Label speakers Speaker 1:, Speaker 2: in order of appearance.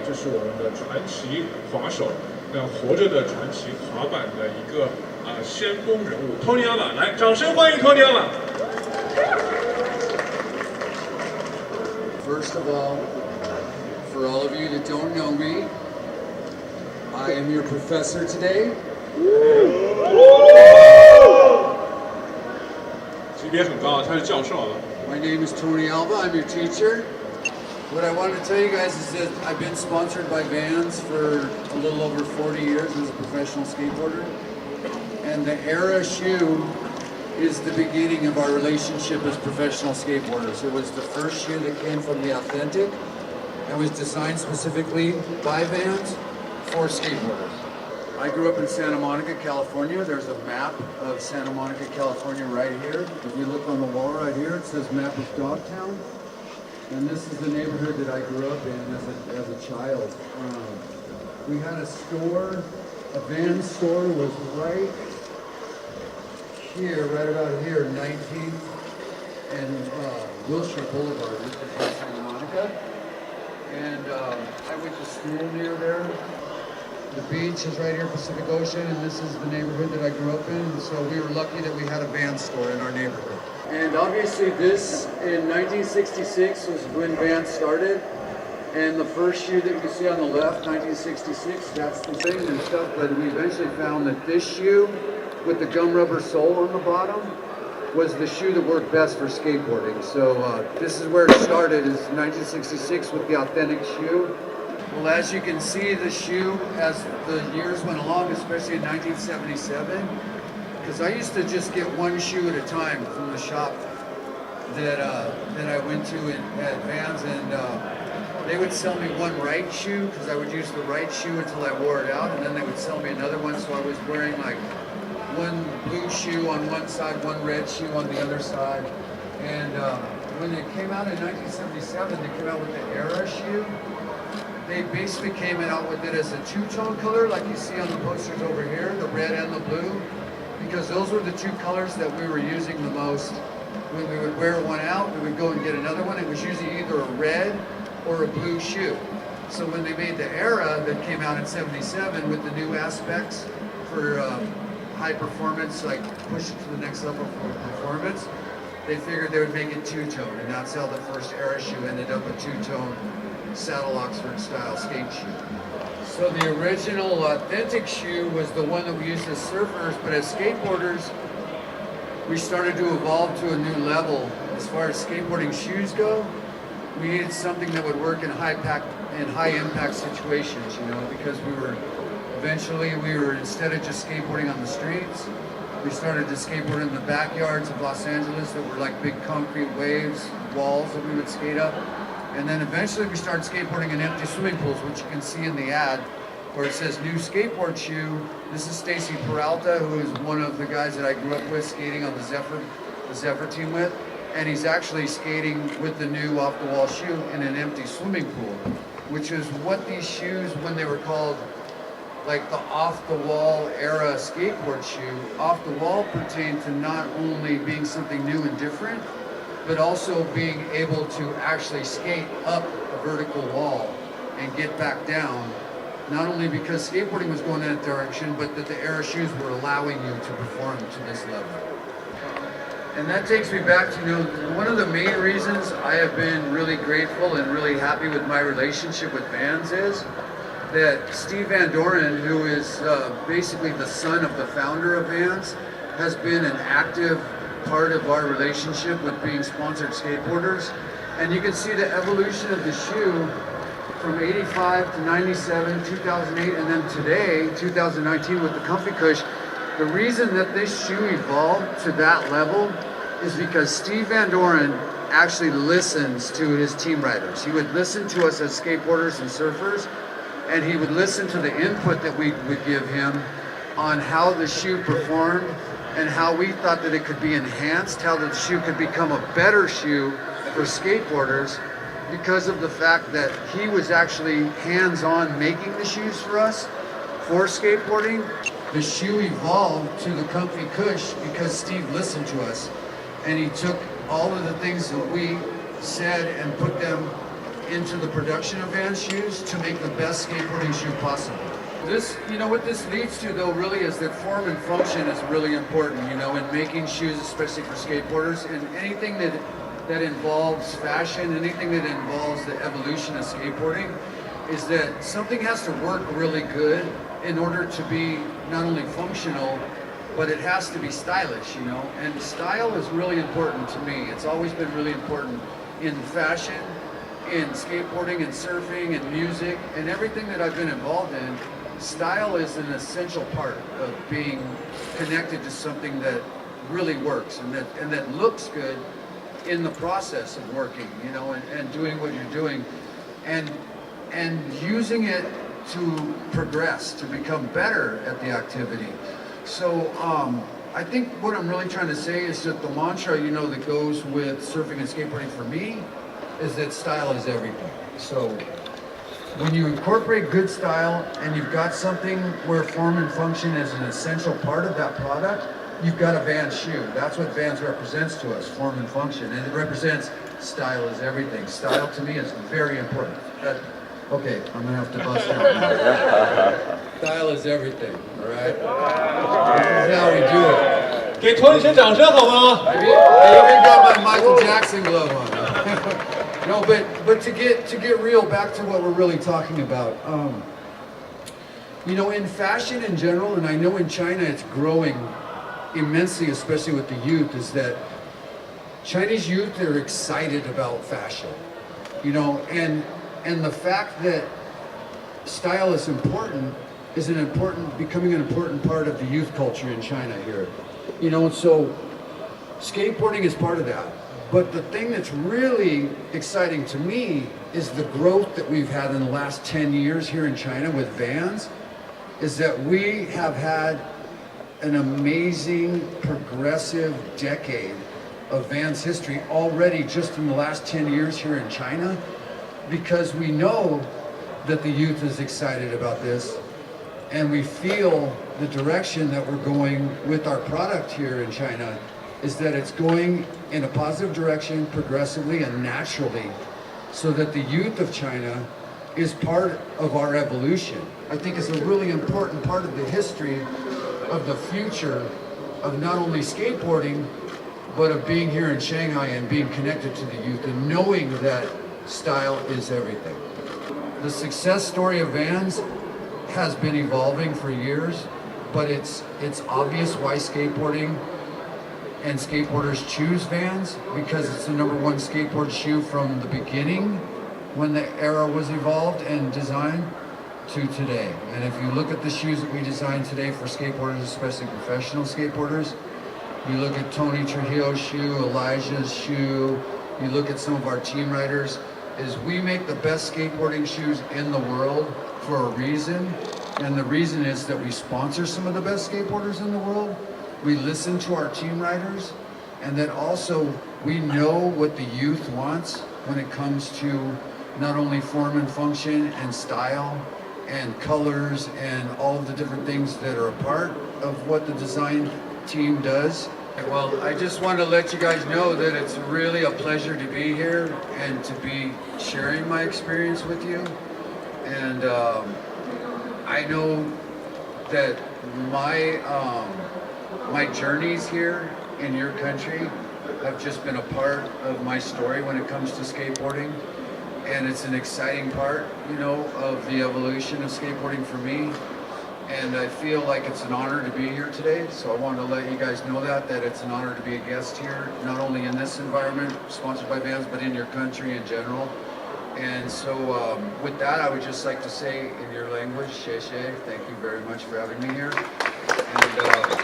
Speaker 1: 这是我们的传奇滑手，活着的传奇滑板的一个先锋人物 Tony Alva， 来，掌声欢迎 Tony Alva。First
Speaker 2: of all, for all of you that don't know me, I am your professor today.
Speaker 1: 级别很高，他是教授了。
Speaker 2: My name is Tony Alva. I'm your teacher. What I wanted to tell you guys is that I've been sponsored by Vans for a little over 40 years as a professional skateboarder. And the Era shoe is the beginning of our relationship as professional skateboarders. It was the first shoe that came from the Authentic and was designed specifically by Vans for skateboarders. I grew up in Santa Monica, California. There's a map of Santa Monica, California right here. If you look on the wall right here, it says map of Dogtown. And this is the neighborhood that I grew up in as a child. We had a store, a Vans store was right here, right about here, 19th and Wilshire Boulevard, which is in Santa Monica. And I went to school near there. The beach is right here, Pacific Ocean, and this is the neighborhood that I grew up in. And so we were lucky that we had a Vans store in our neighborhood. And obviously this, in 1966, was when Vans started. And the first shoe that you see on the left, 1966, that's the thing and stuff. But we eventually found that this shoe, with the gum rubber sole on the bottom, was the shoe that worked best for skateboarding. So this is where it started, is 1966 with the Authentic shoe. Well, as you can see, the shoe, as the years went along, especially in 1977, because I used to just get one shoe at a time from the shop that I went to at Vans, and they would sell me one right shoe, because I would use the right shoe until I wore it out, and then they would sell me another one, so I was wearing like one blue shoe on one side, one red shoe on the other side. And when it came out in 1977, they came out with the Era shoe. They basically came out with it as a two-tone color, like you see on the posters over here, the red and the blue, because those were the two colors that we were using the most. When we would wear one out, we would go and get another one. It was usually either a red or a blue shoe. So when they made the Era that came out in 77 with the new aspects for high performance, like push it to the next level for performance, they figured they would make it two-tone, and that's how the first Era shoe ended up a two-tone saddle Oxford style skate shoe. So the original Authentic shoe was the one that we used as surfers, but as skateboarders, we started to evolve to a new level. As far as skateboarding shoes go, we needed something that would work in high impact situations, you know, because eventually we were, instead of just skateboarding on the streets, we started to skateboard in the backyards of Los Angeles that were like big concrete waves, walls that we would skate up. And then eventually we started skateboarding in empty swimming pools, which you can see in the ad, where it says new skateboard shoe. This is Stacy Peralta, who is one of the guys that I grew up with skating on the Zephyr team with. And he's actually skating with the new off-the-wall shoe in an empty swimming pool, which is what these shoes, when they were called like the off-the-wall Era skateboard shoe, off-the-wall pertained to not only being something new and different, but also being able to actually skate up a vertical wall and get back down, not only because skateboarding was going in that direction, but that the Era shoes were allowing you to perform to this level. And that takes me back to, you know, one of the main reasons I have been really grateful and really happy with my relationship with Vans is that Steve Van Doren, who is basically the son of the founder of Vans, has been an active part of our relationship with being sponsored skateboarders. And you can see the evolution of the shoe from 85 to 97, 2008, and then today, 2019 with the ComfyCush. The reason that this shoe evolved to that level is because Steve Van Doren actually listens to his team riders. He would listen to us as skateboarders and surfers, and he would listen to the input that we would give him on how the shoe performed and how we thought that it could be enhanced, how the shoe could become a better shoe for skateboarders, because of the fact that he was actually hands-on making the shoes for us for skateboarding. The shoe evolved to the ComfyCush because Steve listened to us, and he took all of the things that we said and put them into the production of Vans shoes to make the best skateboarding shoe possible. This, what this leads to though really is that form and function is really important, in making shoes, especially for skateboarders, and anything that involves fashion, anything that involves the evolution of skateboarding, is that something has to work really good in order to be not only functional, but it has to be stylish, and style is really important to me. It's always been really important in fashion, in skateboarding and surfing and music and everything that I've been involved in. Style is an essential part of being connected to something that really works and that looks good in the process of working, and doing what you're doing, and using it to progress, to become better at the activity. So I think what I'm really trying to say is that the mantra, that goes with surfing and skateboarding for me is that style is everything. So when you incorporate good style and you've got something where form and function is an essential part of that product, you've got a Vans shoe. That's what Vans represents to us, form and function. And it represents style is everything. Style to me is very important. Okay, I'm gonna have to bust out now. Style is everything, all right? This is how we do it.
Speaker 1: 给托尼先掌声好吗？
Speaker 2: I even got my Michael Jackson glove on. No, but to get real, back to what we're really talking about. In fashion in general, and I know in China it's growing immensely, especially with the youth, is that Chinese youth are excited about fashion. And the fact that style is becoming an important part of the youth culture in China here. And so skateboarding is part of that. But the thing that's really exciting to me is the growth that we've had in the last 10 years here in China with Vans, is that we have had an amazing progressive decade of Vans history already just in the last 10 years here in China, because we know that the youth is excited about this, and we feel the direction that we're going with our product here in China is that it's going in a positive direction progressively and naturally, so that the youth of China is part of our evolution. I think it's a really important part of the history of the future of not only skateboarding, but of being here in Shanghai and being connected to the youth and knowing that style is everything. The success story of Vans has been evolving for years, but it's obvious why skateboarding and skateboarders choose Vans, because it's the #1 skateboard shoe from the beginning when the era was evolved and designed to today. And if you look at the shoes that we design today for skateboarders, especially professional skateboarders, you look at Tony Trujillo's shoe, Elijah's shoe, you look at some of our team riders, is we make the best skateboarding shoes in the world for a reason. And the reason is that we sponsor some of the best skateboarders in the world. We listen to our team riders, and that also we know what the youth wants when it comes to not only form and function and style and colors and all of the different things that are a part of what the design team does. Well, I just want to let you guys know that it's really a pleasure to be here and to be sharing my experience with you. And I know that my journeys here in your country have just been a part of my story when it comes to skateboarding. And it's an exciting part, of the evolution of skateboarding for me. And I feel like it's an honor to be here today. So I wanted to let you guys know that it's an honor to be a guest here, not only in this environment, sponsored by Vans, but in your country in general. And so with that, I would just like to say in your language, 谢谢, thank you very much for having me here. And